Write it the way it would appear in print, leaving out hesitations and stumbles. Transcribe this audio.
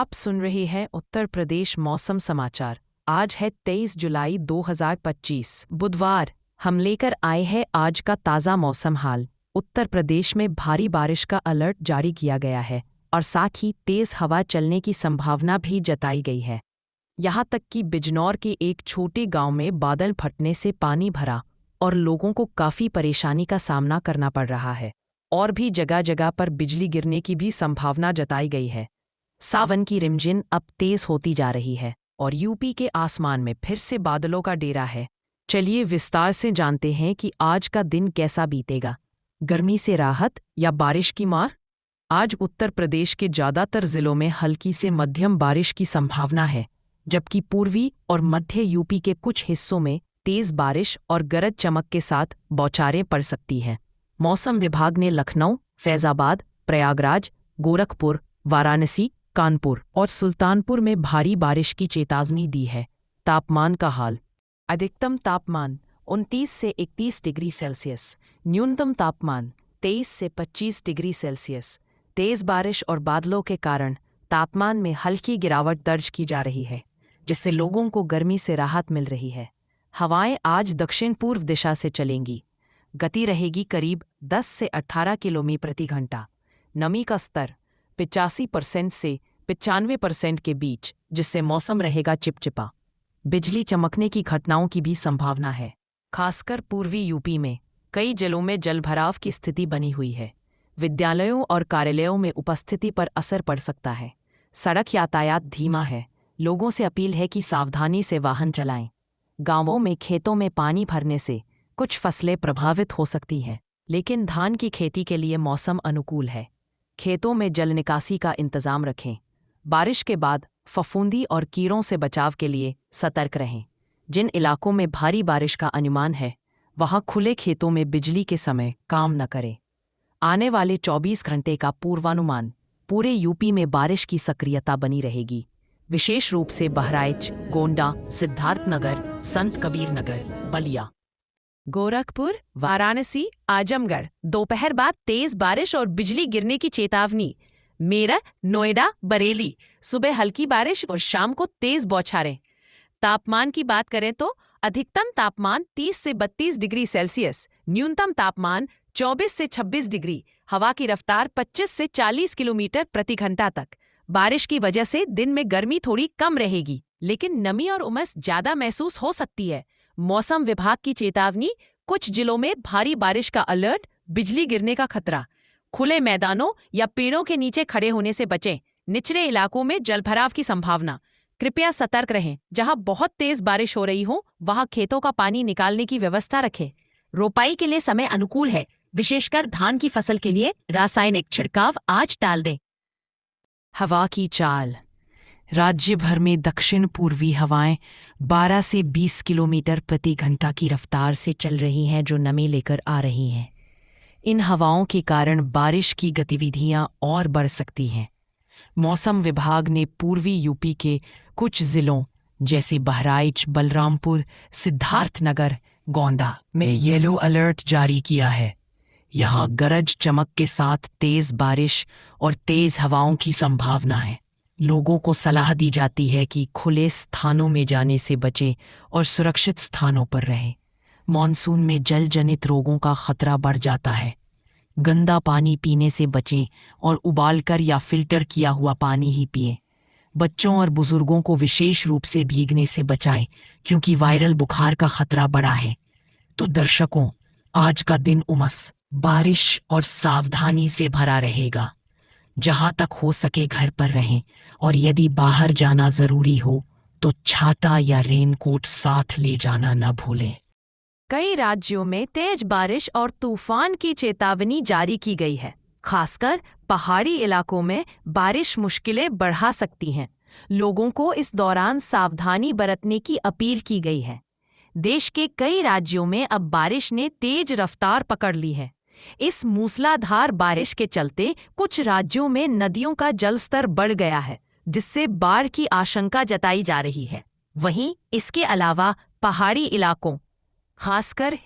आप सुन रहे हैं उत्तर प्रदेश मौसम समाचार। आज है 23 जुलाई 2025 बुधवार। हम लेकर आए हैं आज का ताज़ा मौसम हाल। उत्तर प्रदेश में भारी बारिश का अलर्ट जारी किया गया है और साथ ही तेज़ हवा चलने की संभावना भी जताई गई है। यहाँ तक कि बिजनौर के एक छोटे गांव में बादल फटने से पानी भरा और लोगों को काफ़ी परेशानी का सामना करना पड़ रहा है और भी जगह जगह पर बिजली गिरने की भी संभावना जताई गई है। सावन की रिमझिम अब तेज होती जा रही है और यूपी के आसमान में फिर से बादलों का डेरा है। चलिए विस्तार से जानते हैं कि आज का दिन कैसा बीतेगा। गर्मी से राहत या बारिश की मार? आज उत्तर प्रदेश के ज़्यादातर जिलों में हल्की से मध्यम बारिश की संभावना है, जबकि पूर्वी और मध्य यूपी के कुछ हिस्सों में तेज बारिश और गरज चमक के साथ बौछारें पड़ सकती हैं। मौसम विभाग ने लखनऊ, फैजाबाद, प्रयागराज, गोरखपुर, वाराणसी, कानपुर और सुल्तानपुर में भारी बारिश की चेतावनी दी है। तापमान का हाल। अधिकतम तापमान 29 से 31 डिग्री सेल्सियस, न्यूनतम तापमान 23 से 25 डिग्री सेल्सियस। तेज बारिश और बादलों के कारण तापमान में हल्की गिरावट दर्ज की जा रही है, जिससे लोगों को गर्मी से राहत मिल रही है। हवाएं आज दक्षिण पूर्व दिशा से चलेंगी। गति रहेगी करीब 10 से 18 किलोमीटर प्रति घंटा। नमी का स्तर 85% से 95% के बीच, जिससे मौसम रहेगा चिपचिपा। बिजली चमकने की घटनाओं की भी संभावना है। खासकर पूर्वी यूपी में कई जिलों में जलभराव की स्थिति बनी हुई है। विद्यालयों और कार्यालयों में उपस्थिति पर असर पड़ सकता है। सड़क यातायात धीमा है। लोगों से अपील है कि सावधानी से वाहन चलाएं। गांवों में खेतों में पानी भरने से कुछ फसलें प्रभावित हो सकती हैं, लेकिन धान की खेती के लिए मौसम अनुकूल है। खेतों में जल निकासी का इंतजाम रखें। बारिश के बाद फफूंदी और कीड़ों से बचाव के लिए सतर्क रहें। जिन इलाकों में भारी बारिश का अनुमान है, वहां खुले खेतों में बिजली के समय काम न करें। आने वाले 24 घंटे का पूर्वानुमान। पूरे यूपी में बारिश की सक्रियता बनी रहेगी, विशेष रूप से बहराइच, गोंडा, सिद्धार्थनगर, संत कबीर नगर, बलिया, गोरखपुर, वाराणसी, आजमगढ़। दोपहर बाद तेज बारिश और बिजली गिरने की चेतावनी। मेरठ, नोएडा, बरेली सुबह हल्की बारिश और शाम को तेज बौछारें। तापमान की बात करें तो अधिकतम तापमान 30 से 32 डिग्री सेल्सियस, न्यूनतम तापमान 24 से 26 डिग्री। हवा की रफ्तार 25 से 40 किलोमीटर प्रति घंटा तक। बारिश की वजह से दिन में गर्मी थोड़ी कम रहेगी, लेकिन नमी और उमस ज्यादा महसूस हो सकती है। मौसम विभाग की चेतावनी। कुछ जिलों में भारी बारिश का अलर्ट, बिजली गिरने का खतरा। खुले मैदानों या पेड़ों के नीचे खड़े होने से बचें। निचले इलाकों में जलभराव की संभावना। कृपया सतर्क रहें। जहां बहुत तेज बारिश हो रही हो, वहां खेतों का पानी निकालने की व्यवस्था रखें। रोपाई के लिए समय अनुकूल है, विशेषकर धान की फसल के लिए रासायनिक छिड़काव आज टाल दें। हवा की चाल। राज्य भर में दक्षिण पूर्वी हवाएं 12 से 20 किलोमीटर प्रति घंटा की रफ्तार से चल रही हैं, जो नमी लेकर आ रही हैं। इन हवाओं के कारण बारिश की गतिविधियां और बढ़ सकती हैं। मौसम विभाग ने पूर्वी यूपी के कुछ जिलों जैसे बहराइच, बलरामपुर, सिद्धार्थनगर, गोंडा में येलो अलर्ट जारी किया है। यहाँ गरज चमक के साथ तेज बारिश और तेज हवाओं की संभावना है। लोगों को सलाह दी जाती है कि खुले स्थानों में जाने से बचें और सुरक्षित स्थानों पर रहें। मॉनसून में जल जनित रोगों का खतरा बढ़ जाता है। गंदा पानी पीने से बचें और उबालकर या फिल्टर किया हुआ पानी ही पिएं। बच्चों और बुजुर्गों को विशेष रूप से भीगने से बचाएं, क्योंकि वायरल बुखार का खतरा बढ़ा है। तो दर्शकों, आज का दिन उमस, बारिश और सावधानी से भरा रहेगा। जहां तक हो सके घर पर रहें और यदि बाहर जाना जरूरी हो तो छाता या रेनकोट साथ ले जाना न भूलें। कई राज्यों में तेज बारिश और तूफान की चेतावनी जारी की गई है। खासकर पहाड़ी इलाकों में बारिश मुश्किलें बढ़ा सकती हैं। लोगों को इस दौरान सावधानी बरतने की अपील की गई है। देश के कई राज्यों में अब बारिश ने तेज रफ्तार पकड़ ली है। इस मूसलाधार बारिश के चलते कुछ राज्यों में नदियों का जलस्तर बढ़ गया है, जिससे बाढ़ की आशंका जताई जा रही है। वहीं इसके अलावा पहाड़ी इलाकों, खासकर